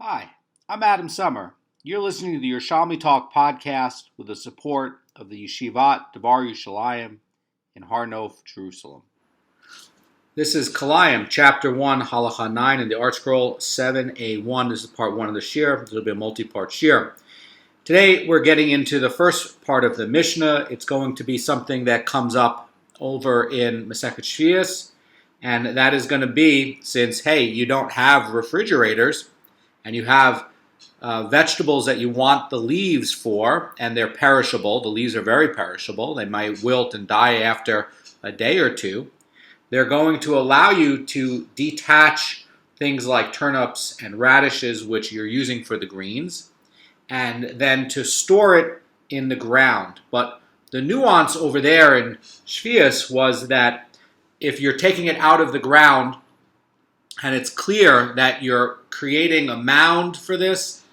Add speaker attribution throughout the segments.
Speaker 1: Hi, I'm Adam Summer. You're listening to the Yerushalmi Talk podcast with the support of the Yeshivat Devar Yerushalayim in Har Nof, Jerusalem. This is Kilayim, chapter 1, Halacha 9 in the Art Scroll 7a1. This is part 1 of the shir. This will be a multi-part shir. Today we're getting into the first part of the Mishnah. It's going to be something that comes up over in Masechet Shvius, and that is going to be, since, hey, you don't have refrigerators, and you have vegetables that you want the leaves for, and they're perishable. The leaves are very perishable. They might wilt and die after a day or two. They're going to allow you to detach things like turnips and radishes, which you're using for the greens, and then to store it in the ground. But the nuance over there in Shvius was that if you're taking it out of the ground, and it's clear that you're creating a mound for this,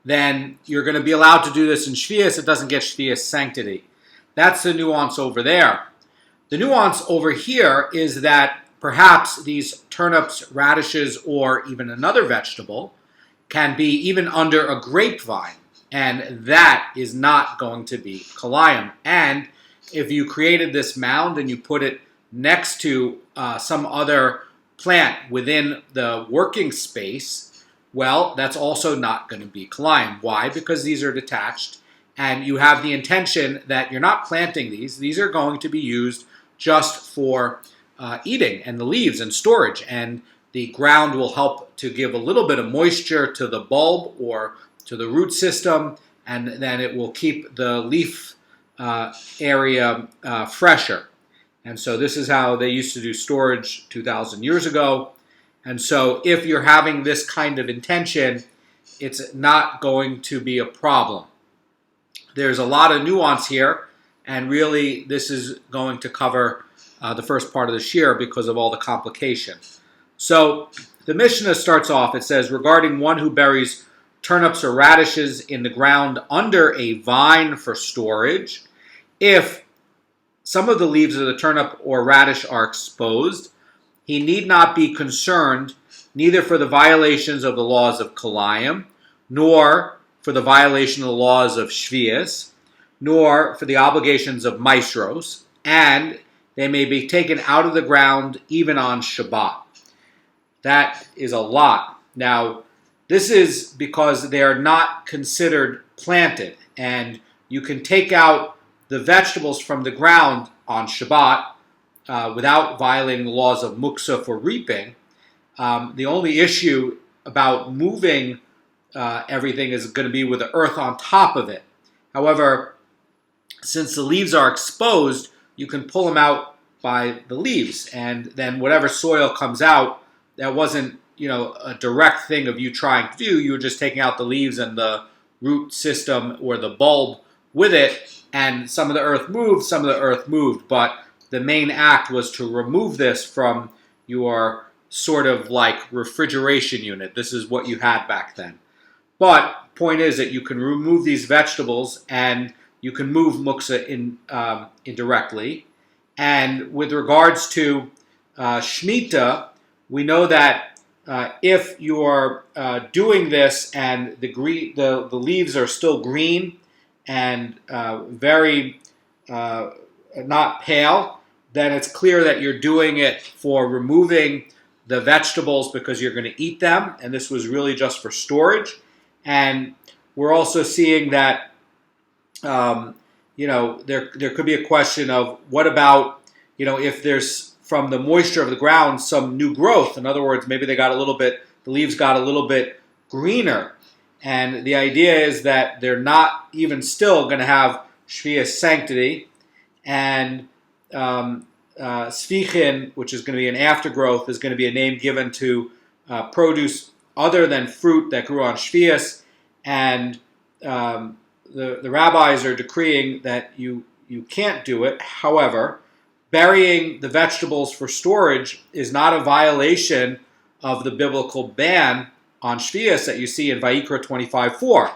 Speaker 1: then you're going to be allowed to do this in Shvius. It doesn't get Shvius sanctity. That's the nuance over there. The nuance over here is that perhaps these turnips, radishes, or even another vegetable can be even under a grapevine, and that is not going to be Kilayim. And if you created this mound and you put it next to some other plant within the working space, well, that's also not going to be Kilayim. Why? Because these are detached, and you have the intention that you're not planting these. These are going to be used just for eating, and the leaves and storage, and the ground will help to give a little bit of moisture to the bulb or to the root system, and then it will keep the leaf area fresher. And so this is how they used to do storage 2,000 years ago. And so if you're having this kind of intention, it's not going to be a problem. There's a lot of nuance here, and really this is going to cover the first part of the shir because of all the complication. So the Mishnah starts off, it says, regarding one who buries turnips or radishes in the ground under a vine for storage, if some of the leaves of the turnip or radish are exposed, he need not be concerned neither for the violations of the laws of Kilayim, nor for the violation of the laws of Shvius, nor for the obligations of Maestros, and they may be taken out of the ground even on Shabbat. That is a lot. Now, this is because they are not considered planted, and you can take out the vegetables from the ground on Shabbat without violating the laws of muksa for reaping. The only issue about moving everything is going to be with the earth on top of it. However, since the leaves are exposed, you can pull them out by the leaves, and then whatever soil comes out, that wasn't a direct thing of you trying to do. You were just taking out the leaves and the root system or the bulb with it, and some of the earth moved, but the main act was to remove this from your sort of like refrigeration unit. This is what you had back then. But point is that you can remove these vegetables and you can move muksa indirectly. And with regards to Shemitah, we know that if you're doing this and the leaves are still green and very not pale, then it's clear that you're doing it for removing the vegetables because you're going to eat them, and this was really just for storage. And we're also seeing that there could be a question of what about if there's from the moisture of the ground some new growth. In other words, maybe the leaves got a little bit greener. And the idea is that they're not even still going to have Shvius sanctity, and Sfichin, which is going to be an aftergrowth, is going to be a name given to produce other than fruit that grew on Shvius, and the rabbis are decreeing that you can't do it. However, burying the vegetables for storage is not a violation of the biblical ban on Shvius that you see in Vayikra 25:4.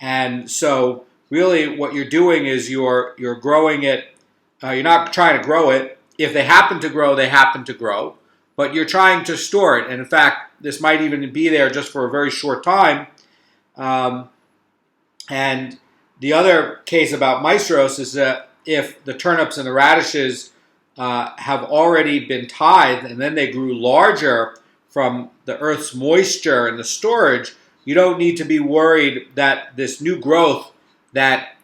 Speaker 1: And so really what you're doing is you're growing it. You're not trying to grow it. If they happen to grow, they happen to grow. But you're trying to store it. And in fact, this might even be there just for a very short time. And the other case about maestros is that if the turnips and the radishes have already been tithed and then they grew larger from the earth's moisture and the storage, you don't need to be worried that this new growth that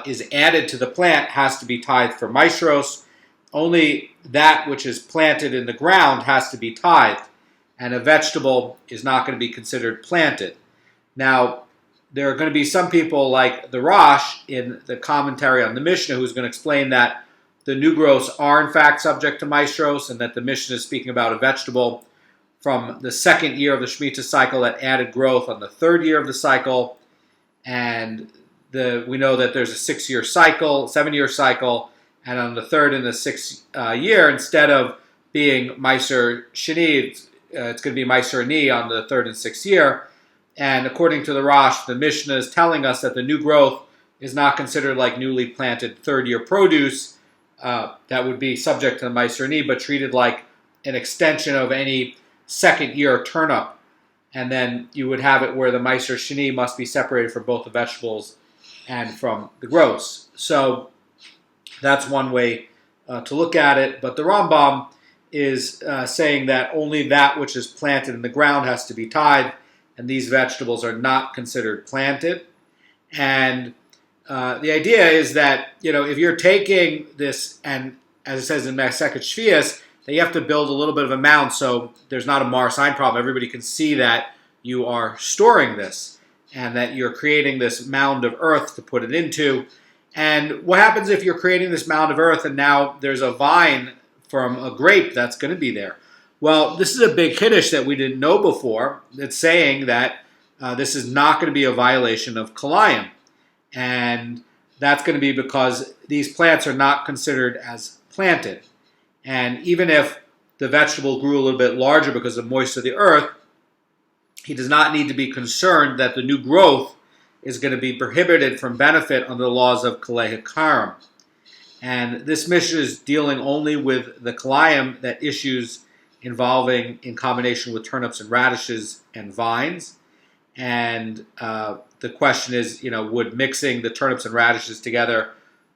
Speaker 1: is added to the plant has to be tithed for maestros. Only that which is planted in the ground has to be tithed, and a vegetable is not going to be considered planted. Now, there are going to be some people like the Rosh in the commentary on the Mishnah who's going to explain that the new growths are in fact subject to maestros, and that the Mishnah is speaking about a vegetable from the second year of the Shemitah cycle that added growth on the third year of the cycle. And we know that there's a 6-year cycle, 7-year cycle, and on the third and the sixth year, instead of being Meiser Sheni, it's going to be Meiser Ani on the third and sixth year. And according to the Rosh, the Mishnah is telling us that the new growth is not considered like newly planted third-year produce that would be subject to the Meiser Ani, but treated like an extension of any second-year turnip. And then you would have it where the Meiser Sheni must be separated from both the vegetables and from the growths. So that's one way to look at it. But the Rambam is saying that only that which is planted in the ground has to be tithed, and these vegetables are not considered planted. And the idea is that, if you're taking this, and as it says in Masechet Shvius, that you have to build a little bit of a mound so there's not a mar sign problem. Everybody can see that you are storing this and that you're creating this mound of earth to put it into. And what happens if you're creating this mound of earth and now there's a vine from a grape that's going to be there? Well, this is a big kiddush that we didn't know before. It's saying that this is not going to be a violation of Kilayim. And that's going to be because these plants are not considered as planted. And even if the vegetable grew a little bit larger because of the moisture of the earth, he does not need to be concerned that the new growth is going to be prohibited from benefit under the laws of Kalei HaKarim. And this Mishnah is dealing only with the Kilayim, that issues involving in combination with turnips and radishes and vines. And the question is, would mixing the turnips and radishes together,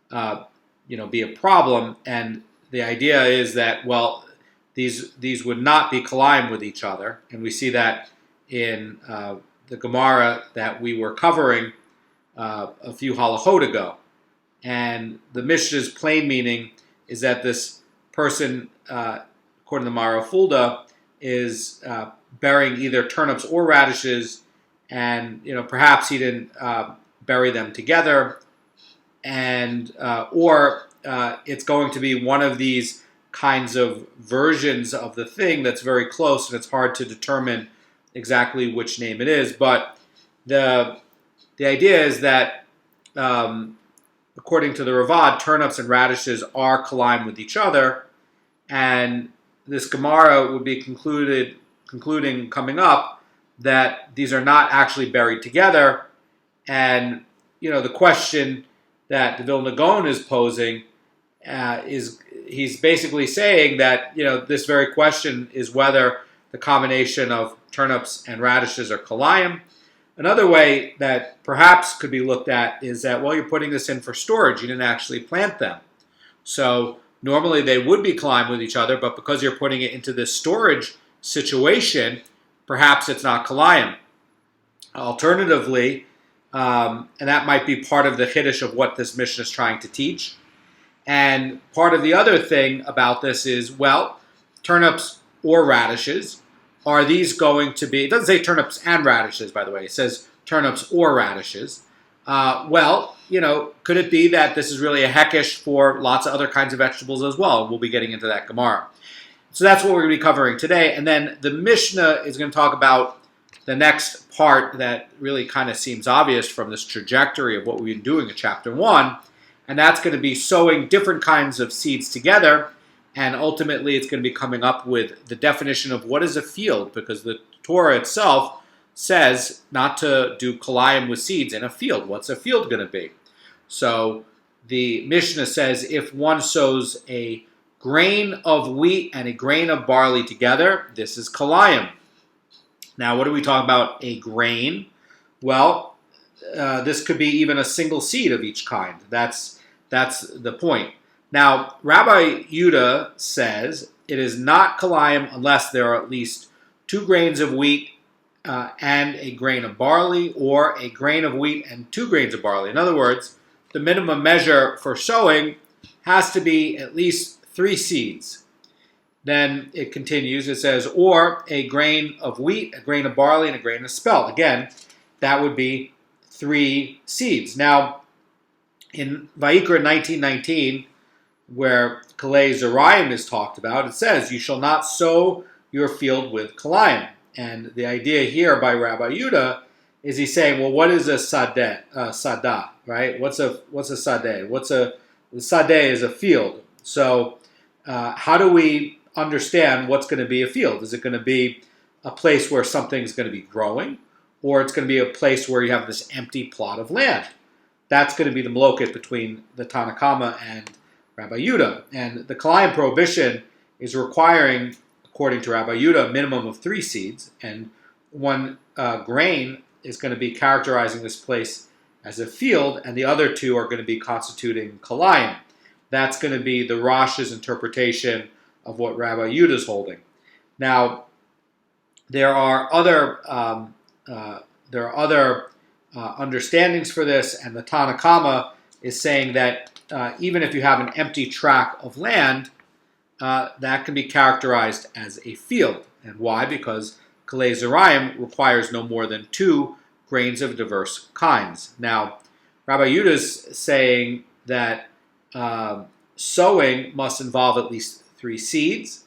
Speaker 1: be a problem? And the idea is that, these would not be Kilayim with each other. And we see that in the Gemara that we were covering a few halachot ago. And the Mishnah's plain meaning is that this person, according to Mara Fulda, is burying either turnips or radishes, and perhaps he didn't bury them together, and or it's going to be one of these kinds of versions of the thing that's very close, and it's hard to determine exactly which name it is. But the idea is that, according to the Ravad, turnips and radishes are Kilayim with each other, and this Gemara would be concluding coming up that these are not actually buried together. And the question that the Vilna Goan is posing is, he's basically saying that this very question is whether the combination of turnips and radishes are Kilayim. Another way that perhaps could be looked at is that, you're putting this in for storage. You didn't actually plant them. So normally they would be Kilayim with each other, but because you're putting it into this storage situation, perhaps it's not Kilayim. Alternatively, and that might be part of the chiddush of what this Mishnah is trying to teach. And part of the other thing about this is, turnips or radishes, are these going to be, it doesn't say turnips and radishes, by the way, it says turnips or radishes. Could it be that this is really a hekesh for lots of other kinds of vegetables as well? We'll be getting into that Gemara. So that's what we're going to be covering today. And then the Mishnah is going to talk about the next part that really kind of seems obvious from this trajectory of what we've been doing in chapter 1. And that's going to be sowing different kinds of seeds together. And ultimately, it's going to be coming up with the definition of what is a field, because the Torah itself says not to do Kilayim with seeds in a field. What's a field going to be? So the Mishnah says if one sows a grain of wheat and a grain of barley together, this is Kilayim. Now, what are we talking about? A grain? Well, this could be even a single seed of each kind. That's the point. Now, Rabbi Yehuda says it is not Kilayim unless there are at least 2 grains of wheat and a grain of barley, or a grain of wheat and 2 grains of barley. In other words, the minimum measure for sowing has to be at least 3 seeds. Then it continues, it says, or a grain of wheat, a grain of barley, and a grain of spelt. Again, that would be 3 seeds. Now, in Vayikra 19:19, where Kilayim is talked about, it says, you shall not sow your field with Kilayim. And the idea here by Rabbi Yehuda is he's saying, well, what is a sadah, right? What's a sadeh? The sadeh is a field. So how do we understand what's going to be a field? Is it going to be a place where something's going to be growing, or it's going to be a place where you have this empty plot of land? That's going to be the maloket between the Tanna Kama and Rabbi Yehuda. And the Kilayim prohibition is requiring, according to Rabbi Yehuda, a minimum of 3 seeds, and 1 grain is going to be characterizing this place as a field, and the other 2 are going to be constituting Kilayim. That's going to be the Rash's interpretation of what Rabbi Yehuda is holding. Now, there are other understandings for this, and the Tanna Kama is saying that even if you have an empty tract of land, that can be characterized as a field. And why? Because Kalei Zerayim requires no more than 2 grains of diverse kinds. Now, Rabbi Yehuda is saying that sowing must involve at least 3 seeds,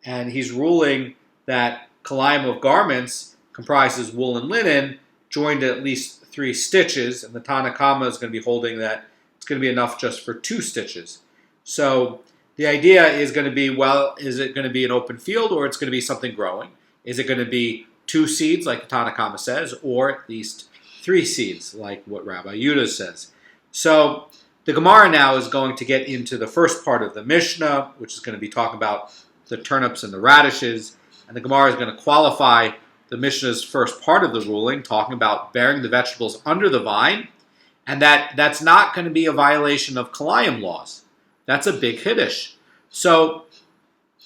Speaker 1: and he's ruling that Kilayim of garments comprises wool and linen, joined at least 3 stitches, and the Tanna Kama is going to be holding that it's going to be enough just for 2 stitches. So the idea is going to be, well, is it going to be an open field, or it's going to be something growing? Is it going to be 2 seeds, like the Tanna Kama says, or at least 3 seeds, like what Rabbi Yehuda says? So the Gemara now is going to get into the first part of the Mishnah, which is going to be talking about the turnips and the radishes, and the Gemara is going to qualify the Mishnah's first part of the ruling, talking about bearing the vegetables under the vine, and that's not going to be a violation of Kilayim laws. That's a big hiddush. So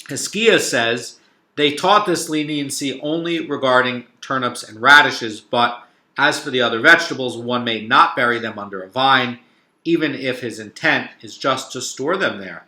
Speaker 1: Hizkiah says they taught this leniency only regarding turnips and radishes, but as for the other vegetables, one may not bury them under a vine, even if his intent is just to store them there.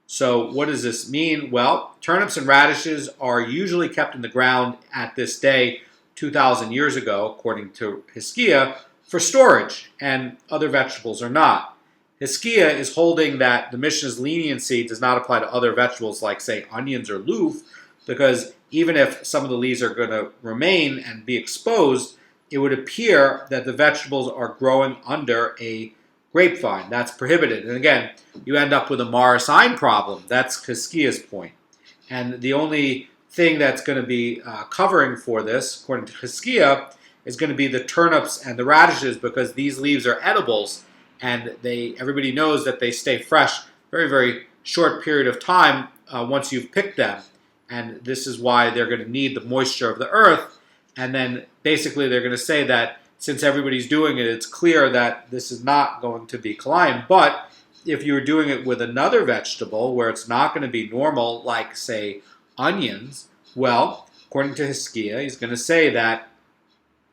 Speaker 1: So what does this mean? Well, turnips and radishes are usually kept in the ground at this day, 2,000 years ago, according to Hizkiah, for storage, and other vegetables are not. Hizkiah is holding that the Mishnah's leniency does not apply to other vegetables like, say, onions or loof, because even if some of the leaves are going to remain and be exposed, it would appear that the vegetables are growing under a grapevine. That's prohibited. And again, you end up with a Marasign problem. That's Hizkiah's point. And the only thing that's going to be covering for this, according to Hizkiah, is going to be the turnips and the radishes, because these leaves are edibles, and everybody knows that they stay fresh very, very short period of time once you've picked them. And this is why they're going to need the moisture of the earth. And then basically they're going to say that since everybody's doing it, it's clear that this is not going to be Kilayim. But if you're doing it with another vegetable where it's not going to be normal, like, say, onions, well, according to Hizkiah, he's going to say that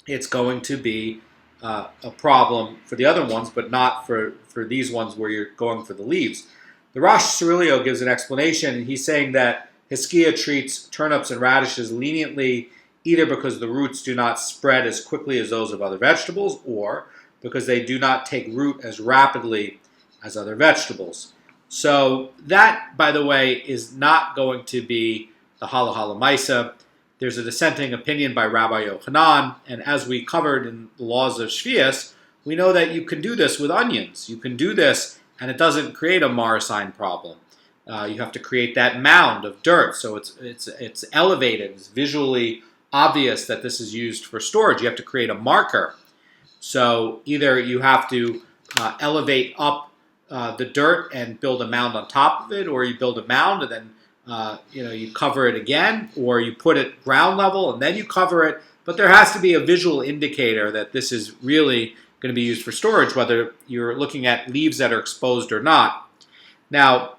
Speaker 1: it's going to be a problem for the other ones, but not for these ones where you're going for the leaves. The Rosh Cirilio gives an explanation, and he's saying that Hizkiah treats turnips and radishes leniently either because the roots do not spread as quickly as those of other vegetables, or because they do not take root as rapidly as other vegetables. So that, by the way, is not going to be the halacha l'maisa. There's a dissenting opinion by Rabbi Yochanan, and as we covered in the laws of Shvius, we know that you can do this with onions. You can do this, and it doesn't create a Marasign problem. You have to create that mound of dirt, so it's elevated. It's visually obvious that this is used for storage. You have to create a marker. So either you have to elevate up the dirt and build a mound on top of it, or you build a mound and then you cover it again, or you put it ground level and then you cover it. But there has to be a visual indicator that this is really going to be used for storage, whether you're looking at leaves that are exposed or not. Now,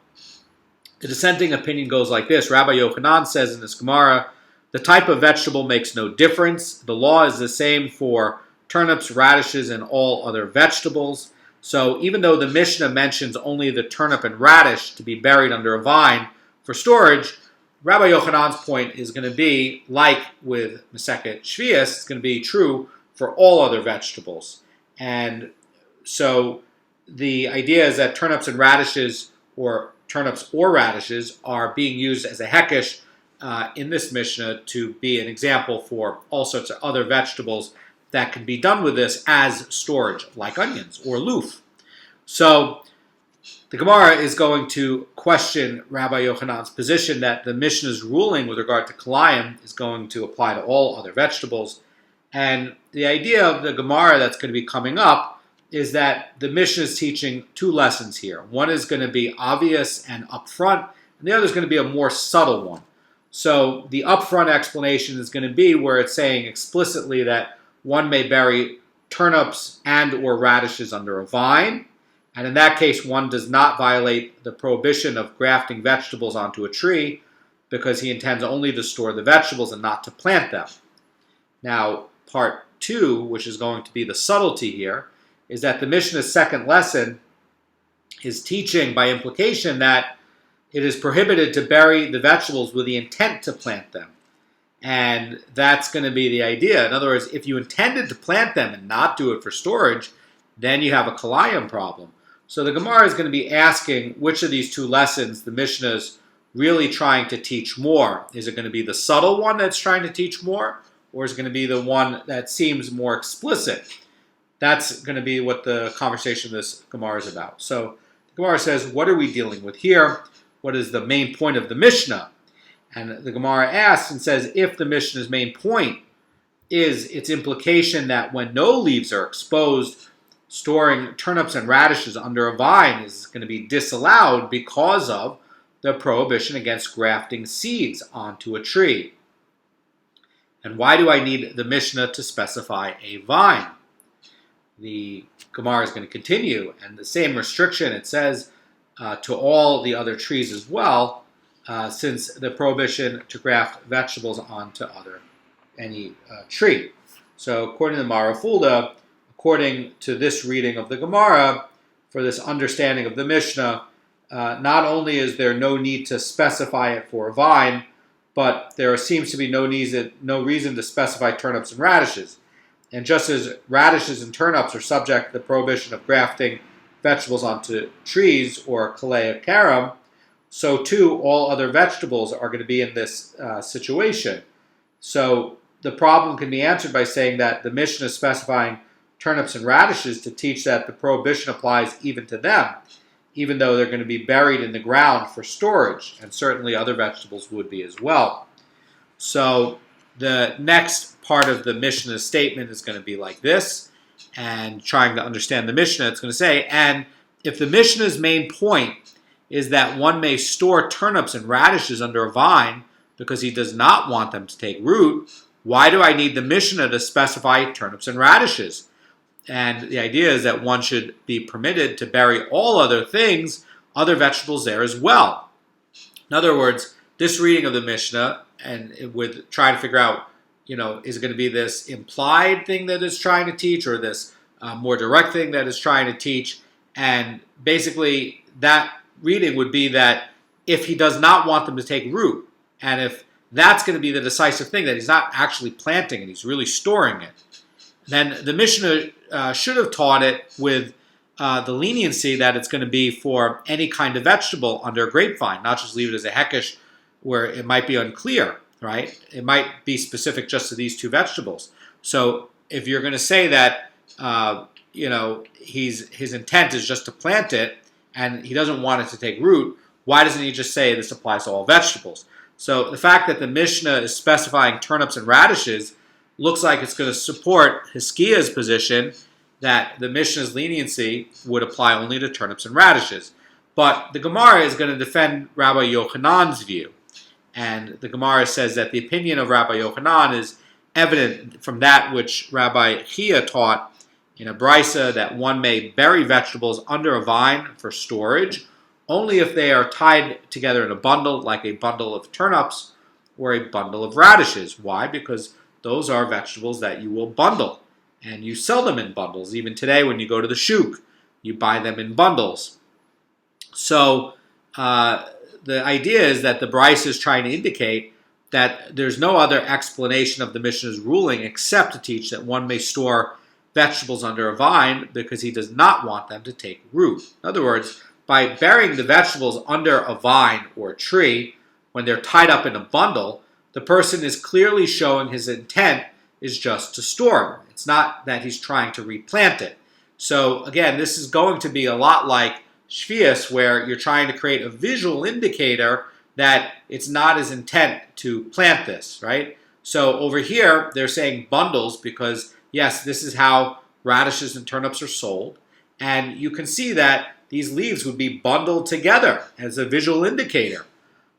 Speaker 1: the dissenting opinion goes like this. Rabbi Yochanan says in this Gemara, the type of vegetable makes no difference. The law is the same for turnips, radishes, and all other vegetables. So even though the Mishnah mentions only the turnip and radish to be buried under a vine for storage, Rabbi Yochanan's point is going to be, like with Masechet Shvius, it's going to be true for all other vegetables. And so the idea is that turnips and radishes, or turnips or radishes, are being used as a hekesh in this Mishnah to be an example for all sorts of other vegetables that can be done with this as storage, like onions or loof. So the Gemara is going to question Rabbi Yochanan's position that the Mishnah's ruling with regard to Kilayim is going to apply to all other vegetables. And the idea of the Gemara that's going to be coming up is that the Mishnah is teaching two lessons here. One is going to be obvious and upfront, and the other is going to be a more subtle one. So the upfront explanation is going to be where it's saying explicitly that one may bury turnips and or radishes under a vine, and in that case one does not violate the prohibition of grafting vegetables onto a tree because he intends only to store the vegetables and not to plant them. Now, part two, which is going to be the subtlety here, is that the Mishnah's second lesson is teaching by implication that it is prohibited to bury the vegetables with the intent to plant them. And that's going to be the idea. In other words, if you intended to plant them and not do it for storage, then you have a Kilayim problem. So the Gemara is going to be asking which of these two lessons the Mishnah is really trying to teach more. Is it going to be the subtle one that's trying to teach more, or is it going to be the one that seems more explicit? That's going to be what the conversation of this Gemara is about. So the Gemara says, what are we dealing with here? What is the main point of the Mishnah? And the Gemara asks and says, if the Mishnah's main point is its implication that when no leaves are exposed, storing turnips and radishes under a vine is going to be disallowed because of the prohibition against grafting seeds onto a tree. And why do I need the Mishnah to specify a vine? The Gemara is going to continue, and the same restriction, it says, to all the other trees as well, since the prohibition to graft vegetables onto any tree. So according to the Marafulda, according to this reading of the Gemara, for this understanding of the Mishnah, not only is there no need to specify it for a vine, but there seems to be no reason to specify turnips and radishes. And just as radishes and turnips are subject to the prohibition of grafting vegetables onto trees, or kalei karam, so too all other vegetables are going to be in this situation. So the problem can be answered by saying that the Mishnah is specifying turnips and radishes to teach that the prohibition applies even to them, even though they're going to be buried in the ground for storage, and certainly other vegetables would be as well. So the next part of the Mishnah's statement is going to be like this, and trying to understand the Mishnah, it's going to say, and if the Mishnah's main point is that one may store turnips and radishes under a vine because he does not want them to take root, why do I need the Mishnah to specify turnips and radishes? And the idea is that one should be permitted to bury all other things, other vegetables there as well. In other words, this reading of the Mishnah, and with trying to figure out, is it going to be this implied thing that it's trying to teach, or this more direct thing that it's trying to teach? And basically, that reading would be that if he does not want them to take root, and if that's going to be the decisive thing, that he's not actually planting it, he's really storing it, then the Mishnah should have taught it with the leniency that it's going to be for any kind of vegetable under a grapevine, not just leave it as a hekesh where it might be unclear, right? It might be specific just to these two vegetables. So if you're going to say that, his intent is just to plant it and he doesn't want it to take root, why doesn't he just say this applies to all vegetables? So the fact that the Mishnah is specifying turnips and radishes looks like it's going to support Hiskiya's position that the Mishnah's leniency would apply only to turnips and radishes. But the Gemara is going to defend Rabbi Yochanan's view. And the Gemara says that the opinion of Rabbi Yochanan is evident from that which Rabbi Chia taught in a brisa, that one may bury vegetables under a vine for storage only if they are tied together in a bundle, like a bundle of turnips or a bundle of radishes. Why? Because those are vegetables that you will bundle, and you sell them in bundles. Even today, when you go to the shuk, you buy them in bundles. So the idea is that the brisa is trying to indicate that there's no other explanation of the Mishnah's ruling except to teach that one may store vegetables under a vine because he does not want them to take root. In other words, by burying the vegetables under a vine or a tree, when they're tied up in a bundle, the person is clearly showing his intent is just to store them. It's not that he's trying to replant it. So again, this is going to be a lot like Shvius, where you're trying to create a visual indicator that it's not his intent to plant this, right? So over here, they're saying bundles because, yes, this is how radishes and turnips are sold. And you can see that these leaves would be bundled together as a visual indicator.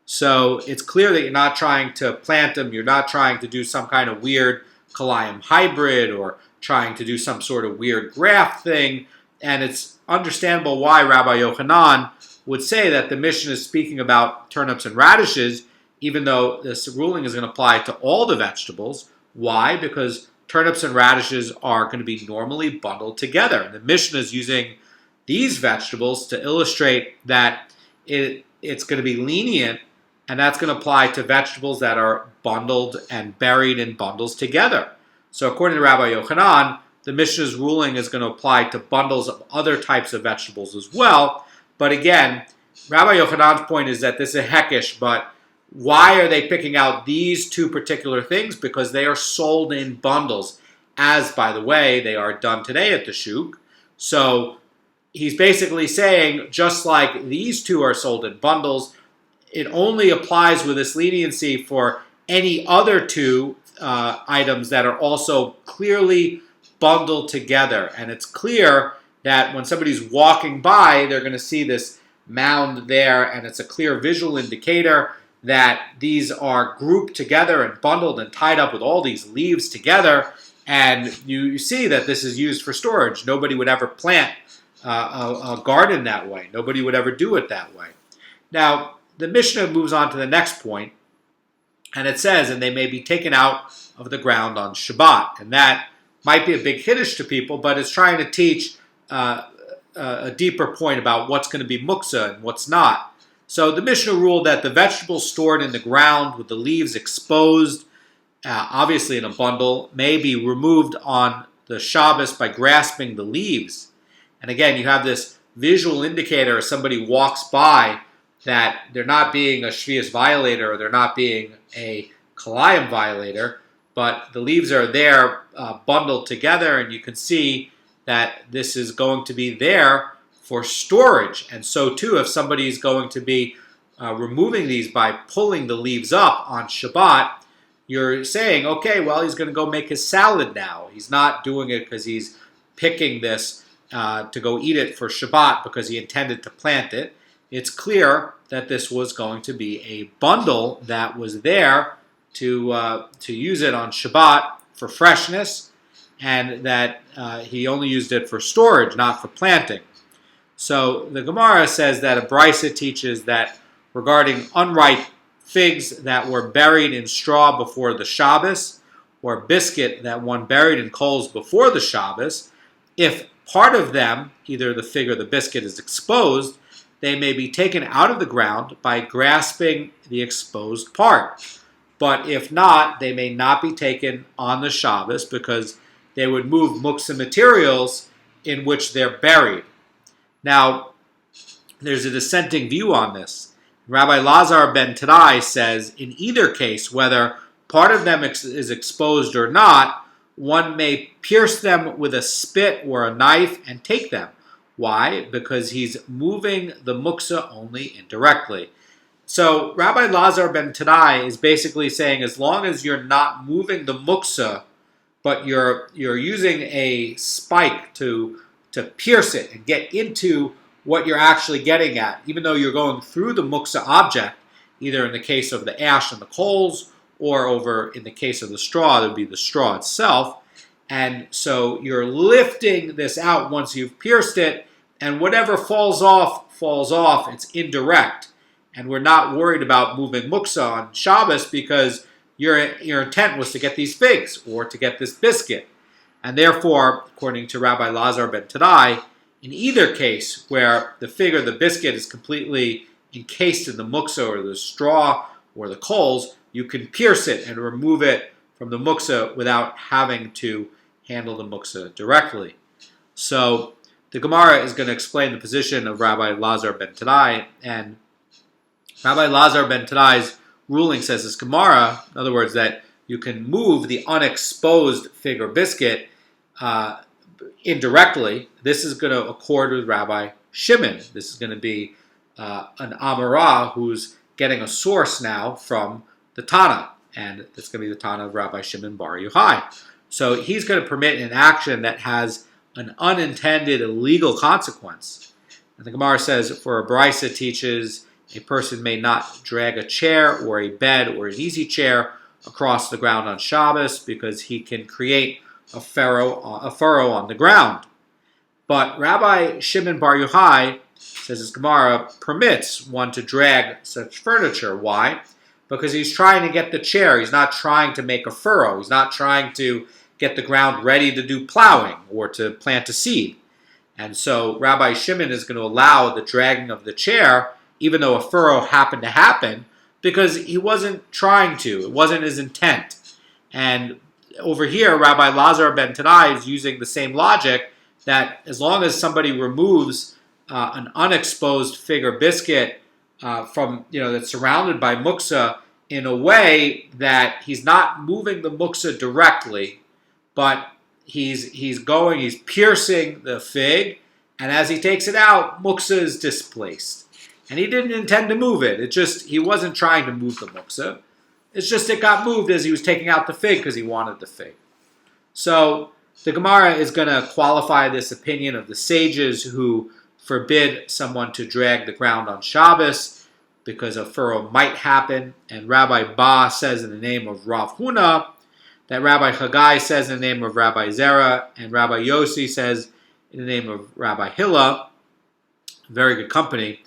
Speaker 1: So it's clear that you're not trying to plant them. You're not trying to do some kind of weird Kilayim hybrid or trying to do some sort of weird graft thing. And it's understandable why Rabbi Yochanan would say that the Mishnah is speaking about turnips and radishes, even though this ruling is going to apply to all the vegetables. Why? Because turnips and radishes are going to be normally bundled together. And the Mishnah is using these vegetables to illustrate that it's going to be lenient, and that's going to apply to vegetables that are bundled and buried in bundles together. So according to Rabbi Yochanan, the Mishnah's ruling is going to apply to bundles of other types of vegetables as well. But again, Rabbi Yochanan's point is that this is a hekesh, but why are they picking out these two particular things? Because they are sold in bundles, as, by the way, they are done today at the shuk. So he's basically saying, just like these two are sold in bundles, it only applies with this leniency for any other two items that are also clearly bundled together. And it's clear that when somebody's walking by, they're going to see this mound there, and it's a clear visual indicator that these are grouped together and bundled and tied up with all these leaves together. And you see that this is used for storage. Nobody would ever plant a garden that way. Nobody would ever do it that way. Now, the Mishnah moves on to the next point, and it says, and they may be taken out of the ground on Shabbat. And that might be a big hiddush to people, but it's trying to teach a deeper point about what's going to be muksa and what's not. So the Mishnah ruled that the vegetables stored in the ground with the leaves exposed, obviously in a bundle, may be removed on the Shabbos by grasping the leaves. And again, you have this visual indicator as somebody walks by that they're not being a Shvius violator or they're not being a Kilayim violator, but the leaves are there bundled together, and you can see that this is going to be there for storage. And so too, if somebody is going to be removing these by pulling the leaves up on Shabbat, you're saying, okay, well, he's going to go make his salad now. He's not doing it because he's picking this to go eat it for Shabbat because he intended to plant it. It's clear that this was going to be a bundle that was there to use it on Shabbat for freshness, and that he only used it for storage, not for planting. So the Gemara says that a brisa teaches that regarding unripe figs that were buried in straw before the Shabbos, or biscuit that one buried in coals before the Shabbos, if part of them, either the fig or the biscuit, is exposed, they may be taken out of the ground by grasping the exposed part. But if not, they may not be taken on the Shabbos because they would move muksa materials in which they're buried. Now, there's a dissenting view on this. Rabbi Lazar ben Tarai says, in either case, whether part of them is exposed or not, one may pierce them with a spit or a knife and take them. Why? Because he's moving the muksa only indirectly. So Rabbi Lazar ben Tarai is basically saying, as long as you're not moving the muksa, but you're using a spike to pierce it and get into what you're actually getting at, even though you're going through the muksa object, either in the case of the ash and the coals, or over in the case of the straw, it would be the straw itself. And so you're lifting this out once you've pierced it, and whatever falls off, falls off. It's indirect. And we're not worried about moving muksa on Shabbos because your intent was to get these figs or to get this biscuit. And therefore, according to Rabbi Lazar ben Taddai, in either case where the fig or the biscuit is completely encased in the muksa or the straw or the coals, you can pierce it and remove it from the muksa without having to handle the muksa directly. So the Gemara is going to explain the position of Rabbi Lazar ben Taddai, and Rabbi Lazar ben Taddai's ruling says this Gemara, in other words, that you can move the unexposed fig or biscuit indirectly. This is going to accord with Rabbi Shimon. This is going to be an Amarah who's getting a source now from the Tana, and it's going to be the Tana of Rabbi Shimon bar Yochai. So he's going to permit an action that has an unintended illegal consequence. And the Gemara says, for a Brisa teaches a person may not drag a chair or a bed or an easy chair across the ground on Shabbos because he can create a furrow on the ground. But Rabbi Shimon bar Yochai says his Gemara permits one to drag such furniture. Why? Because he's trying to get the chair. He's not trying to make a furrow. He's not trying to get the ground ready to do plowing or to plant a seed. And so Rabbi Shimon is going to allow the dragging of the chair, even though a furrow happened to happen, because he wasn't trying to. It wasn't his intent. And over here, Rabbi Lazar ben Taddai is using the same logic that as long as somebody removes an unexposed fig or biscuit from, that's surrounded by muksa in a way that he's not moving the muksa directly, but he's piercing the fig, and as he takes it out, muksa is displaced. And he didn't intend to move it. He wasn't trying to move the muksa. It's just it got moved as he was taking out the fig because he wanted the fig. So the Gemara is going to qualify this opinion of the sages who forbid someone to drag the ground on Shabbos because a furrow might happen. And Rabbi Ba says in the name of Rav Huna, that Rabbi Chagai says in the name of Rabbi Zera, and Rabbi Yossi says in the name of Rabbi Hilla. Very good company.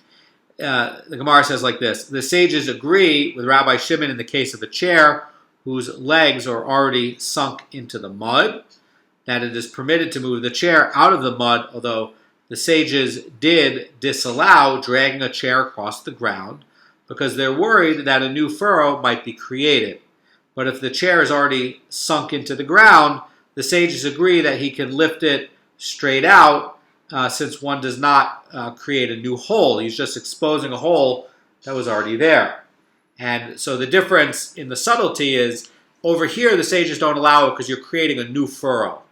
Speaker 1: The Gemara says like this: the sages agree with Rabbi Shimon in the case of a chair whose legs are already sunk into the mud, that it is permitted to move the chair out of the mud, although the sages did disallow dragging a chair across the ground because they're worried that a new furrow might be created. But if the chair is already sunk into the ground, the sages agree that he can lift it straight out since one does not create a new hole. He's just exposing a hole that was already there. And so the difference in the subtlety is, over here the sages don't allow it because you're creating a new furrow.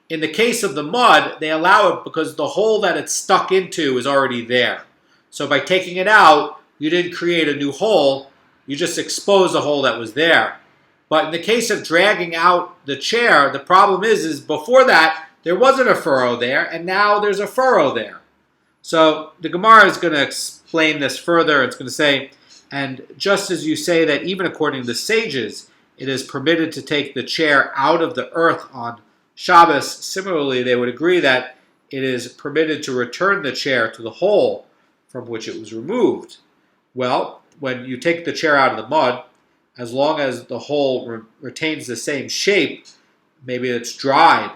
Speaker 1: In the case of the mud, they allow it because the hole that it's stuck into is already there. So by taking it out, you didn't create a new hole, you just exposed a hole that was there. But in the case of dragging out the chair, the problem is before that, there wasn't a furrow there, and now there's a furrow there. So the Gemara is going to explain this further. It's going to say, and just as you say that even according to the sages, it is permitted to take the chair out of the earth on Shabbos, similarly, they would agree that it is permitted to return the chair to the hole from which it was removed. Well, when you take the chair out of the mud, as long as the hole retains the same shape, maybe it's dried,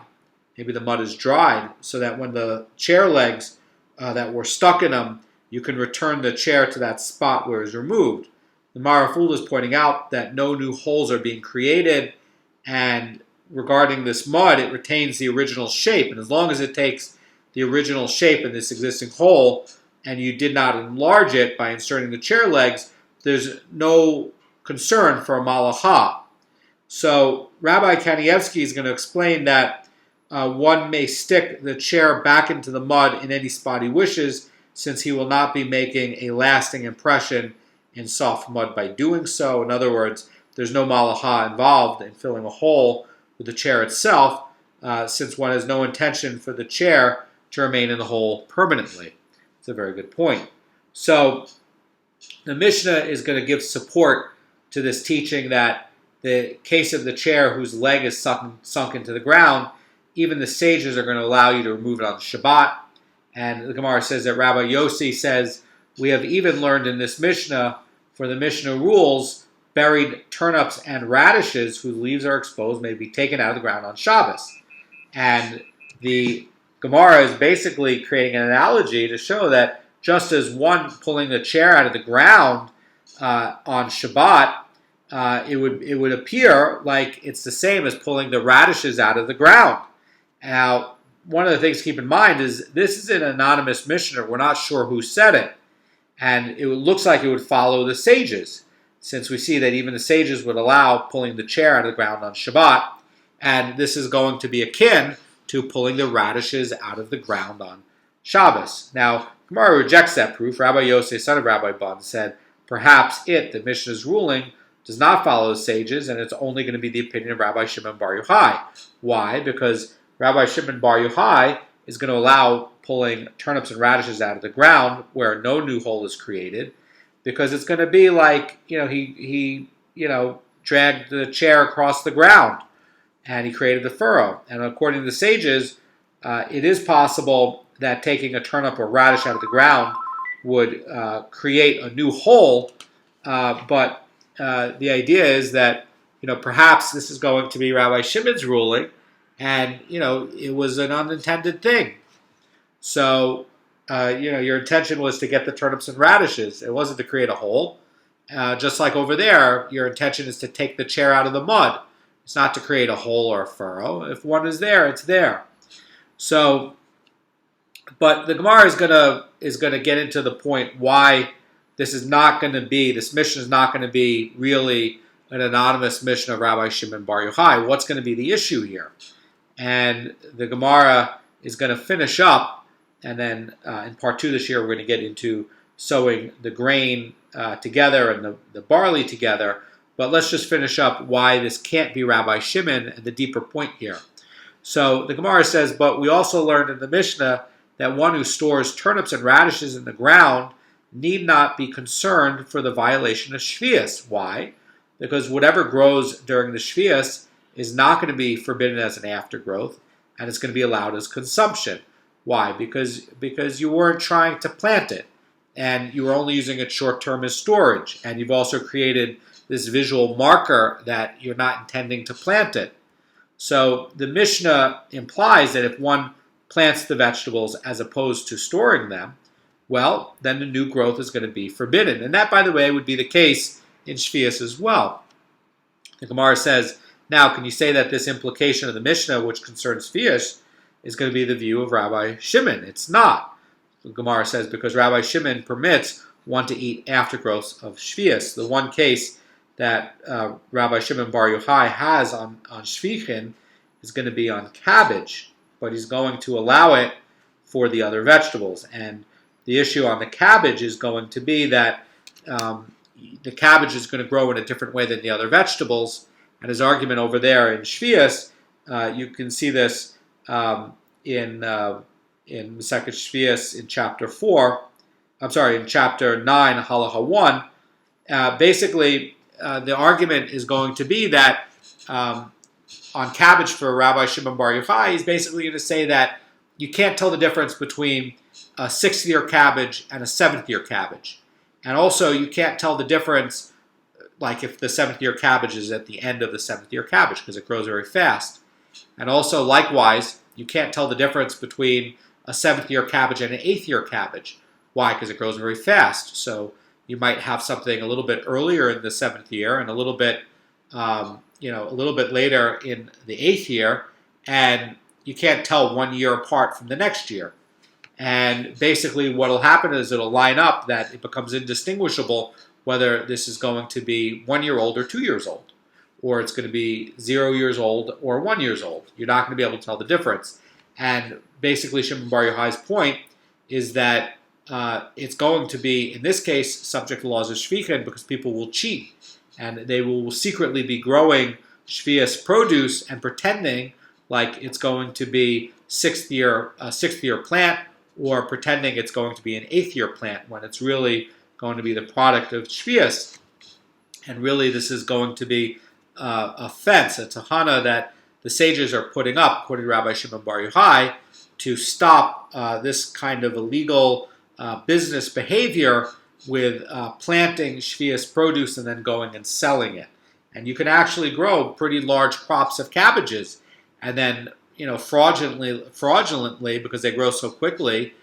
Speaker 1: maybe the mud is dried, so that when the chair legs that were stuck in them, you can return the chair to that spot where it was removed. The Maraful is pointing out that no new holes are being created, and regarding this mud, it retains the original shape. And as long as it takes the original shape in this existing hole, and you did not enlarge it by inserting the chair legs, there's no concern for a malacha. So Rabbi Kanievsky is going to explain that one may stick the chair back into the mud in any spot he wishes, since he will not be making a lasting impression in soft mud by doing so. In other words, there's no malacha involved in filling a hole with the chair itself, since one has no intention for the chair to remain in the hole permanently. It's a very good point. So the Mishnah is going to give support to this teaching that the case of the chair whose leg is sunk into the ground, even the sages are going to allow you to remove it on Shabbat. And the Gemara says that Rabbi Yossi says, we have even learned in this Mishnah, for the Mishnah rules, buried turnips and radishes whose leaves are exposed may be taken out of the ground on Shabbos. And the Gemara is basically creating an analogy to show that just as one pulling the chair out of the ground on Shabbat, it would appear like it's the same as pulling the radishes out of the ground. Now, one of the things to keep in mind is this is an anonymous Mishnah. We're not sure who said it. And it looks like it would follow the sages, since we see that even the sages would allow pulling the chair out of the ground on Shabbat. And this is going to be akin to pulling the radishes out of the ground on Shabbos. Now, Gemara rejects that proof. Rabbi Yosef, son of Rabbi Bun, said, perhaps the Mishnah's ruling, does not follow the sages, and it's only going to be the opinion of Rabbi Shimon Bar Yochai. Why? Because Rabbi Shimon Bar Yochai is going to allow pulling turnips and radishes out of the ground where no new hole is created, because it's going to be like, he dragged the chair across the ground and he created the furrow. And according to the sages, it is possible that taking a turnip or radish out of the ground would create a new hole, but the idea is that, perhaps this is going to be Rabbi Shimon's ruling, and, it was an unintended thing. So, your intention was to get the turnips and radishes. It wasn't to create a hole. Just like over there, your intention is to take the chair out of the mud. It's not to create a hole or a furrow. If one is there, it's there. So, but the Gemara is gonna get into the point why this mission is not going to be really an anonymous mission of Rabbi Shimon Bar Yochai. What's going to be the issue here? And the Gemara is going to finish up, and then in part 2 this year, we're going to get into sowing the grain together and the barley together. But let's just finish up why this can't be Rabbi Shimon and the deeper point here. So the Gemara says, but we also learned in the Mishnah that one who stores turnips and radishes in the ground need not be concerned for the violation of Shvius. Why? Because whatever grows during the Shvius is not going to be forbidden as an aftergrowth, and it's going to be allowed as consumption. Why? Because you weren't trying to plant it, and you were only using it short-term as storage, and you've also created this visual marker that you're not intending to plant it. So the Mishnah implies that if one plants the vegetables as opposed to storing them, well, then the new growth is going to be forbidden. And that, by the way, would be the case in Shvius as well. The Gemara says, now, can you say that this implication of the Mishnah, which concerns Shvius, is going to be the view of Rabbi Shimon? It's not. The Gemara says, because Rabbi Shimon permits one to eat aftergrowths of Shvius. The one case that Rabbi Shimon Bar Yochai has on Shvichin is going to be on cabbage, but he's going to allow it for the other vegetables. And the issue on the cabbage is going to be that the cabbage is going to grow in a different way than the other vegetables. And his argument over there in Shvius, you can see this in Masechet Shvius in chapter 4. In chapter 9, Halacha 1. Basically, the argument is going to be that on cabbage for Rabbi Shimon Bar Yochai, he's basically going to say that you can't tell the difference between a 6th-year cabbage and a 7th-year cabbage. And also, you can't tell the difference, like if the 7th-year cabbage is at the end of the 7th-year cabbage, because it grows very fast. And also, likewise, you can't tell the difference between a 7th-year cabbage and an 8th-year cabbage. Why? Because it grows very fast. So you might have something a little bit earlier in the 7th year and a little bit, a little bit later in the 8th year, and you can't tell 1 year apart from the next year. And basically what will happen is it'll line up that it becomes indistinguishable whether this is going to be 1 year old or 2 years old, or it's going to be 0 years old or 1 year old. You're not going to be able to tell the difference. And basically Shimon Bar Yochai's point is that it's going to be, in this case, subject to laws of Shvicha because people will cheat. And they will secretly be growing Shvius produce and pretending like it's going to be a 6th year plant, or pretending it's going to be an 8th year plant when it's really going to be the product of Shvius. And really, this is going to be a fence, a tahana that the sages are putting up, according to Rabbi Shimon Bar Yochai, to stop this kind of illegal business behavior with planting Shvius produce and then going and selling it. And you can actually grow pretty large crops of cabbages, and then fraudulently, because they grow so quickly,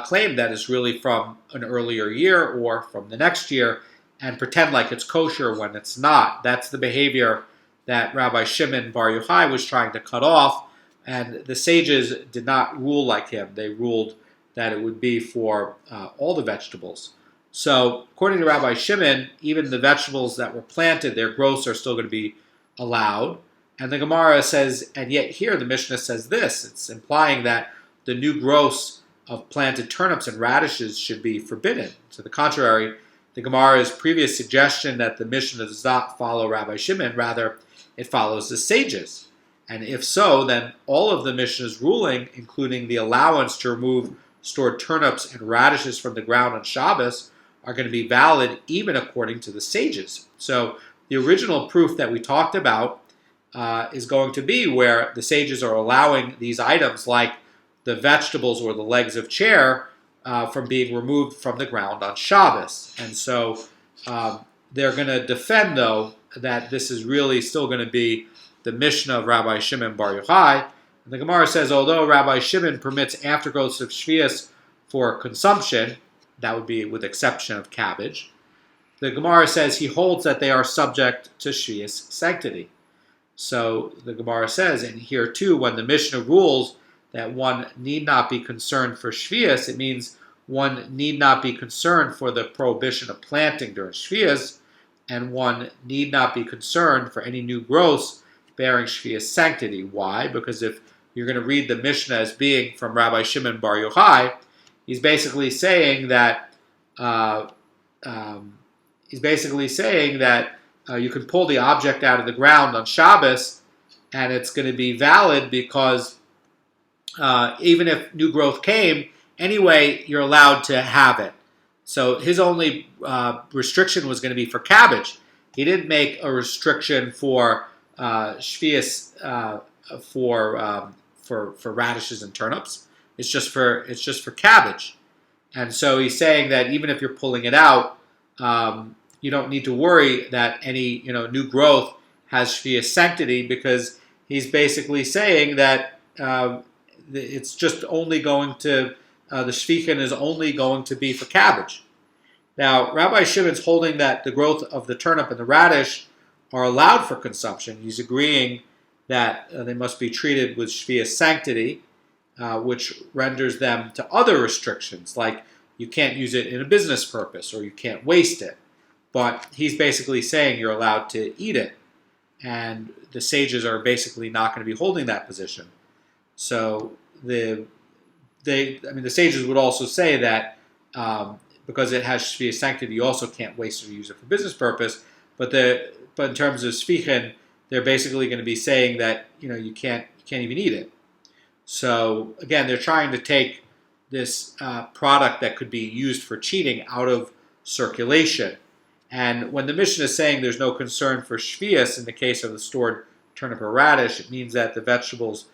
Speaker 1: claim that it's really from an earlier year or from the next year, and pretend like it's kosher when it's not. That's the behavior that Rabbi Shimon Bar Yochai was trying to cut off, and the sages did not rule like him. They ruled that it would be for all the vegetables. So, according to Rabbi Shimon, even the vegetables that were planted, their growths are still going to be allowed. And the Gemara says, and yet here the Mishnah says this. It's implying that the new growths of planted turnips and radishes should be forbidden. To the contrary, the Gemara's previous suggestion that the Mishnah does not follow Rabbi Shimon, rather it follows the sages. And if so, then all of the Mishnah's ruling, including the allowance to remove stored turnips and radishes from the ground on Shabbos, are going to be valid even according to the sages. So the original proof that we talked about is going to be where the sages are allowing these items like the vegetables or the legs of chair from being removed from the ground on Shabbos. And so they're going to defend, though, that this is really still going to be the Mishnah of Rabbi Shimon Bar Yochai. And the Gemara says, although Rabbi Shimon permits aftergrowths of Shvius for consumption, that would be with exception of cabbage, the Gemara says he holds that they are subject to Shvius sanctity. So the Gemara says, and here too, when the Mishnah rules that one need not be concerned for Shvius, it means one need not be concerned for the prohibition of planting during Shvius, and one need not be concerned for any new growths bearing Shvius sanctity. Why? Because if you're going to read the Mishnah as being from Rabbi Shimon Bar Yochai, he's basically saying that you can pull the object out of the ground on Shabbos, and it's going to be valid because even if new growth came, anyway, you're allowed to have it. So his only restriction was going to be for cabbage. He didn't make a restriction for Shvius for radishes and turnips. It's just for cabbage. And so he's saying that even if you're pulling it out, you don't need to worry that any new growth has Shvius sanctity, because he's basically saying that it's just only going to the shvichen is only going to be for cabbage. Now, Rabbi Shimon's holding that the growth of the turnip and the radish are allowed for consumption. He's agreeing that they must be treated with Shvius sanctity, which renders them to other restrictions, like you can't use it in a business purpose or you can't waste it. But he's basically saying you're allowed to eat it. And the sages are basically not going to be holding that position. So the sages would also say that because it has Shvius sanctity, you also can't waste it or use it for business purpose. But in terms of shvichen, they're basically going to be saying that you can't even eat it. So again, they're trying to take this product that could be used for cheating out of circulation. And when the Mishnah is saying there's no concern for shvius in the case of the stored turnip or radish, it means that the vegetables,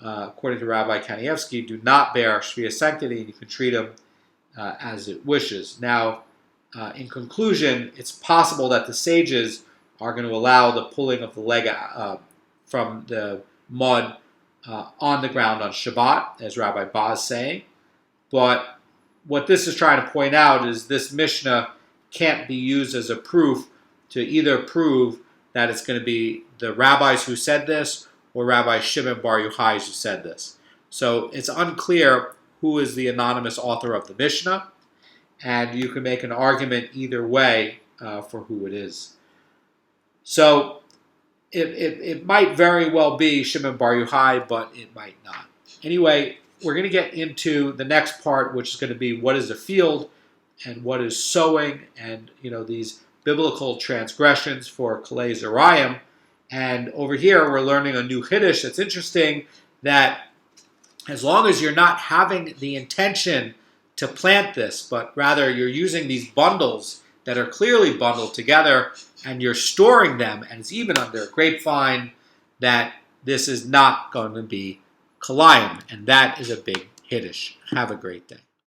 Speaker 1: according to Rabbi Kanievsky, do not bear shvius sanctity, and you can treat them as it wishes. Now, in conclusion, it's possible that the sages are going to allow the pulling of the leg from the mud on the ground on Shabbat, as Rabbi Ba is saying. But what this is trying to point out is this Mishnah can't be used as a proof to either prove that it's going to be the rabbis who said this or Rabbi Shimon Bar Yochai who said this. So it's unclear who is the anonymous author of the Mishnah, and you can make an argument either way for who it is. So it might very well be Shimon Bar Yochai, but it might not. Anyway, we're going to get into the next part, which is going to be what is a field and what is sowing, and these biblical transgressions for Kalei Zerayim. And over here, we're learning a new Chiddush that's interesting, that as long as you're not having the intention to plant this, but rather you're using these bundles that are clearly bundled together, and you're storing them, and it's even under a grapevine, that this is not going to be Kilayim, and that is a big hiddush. Have a great day.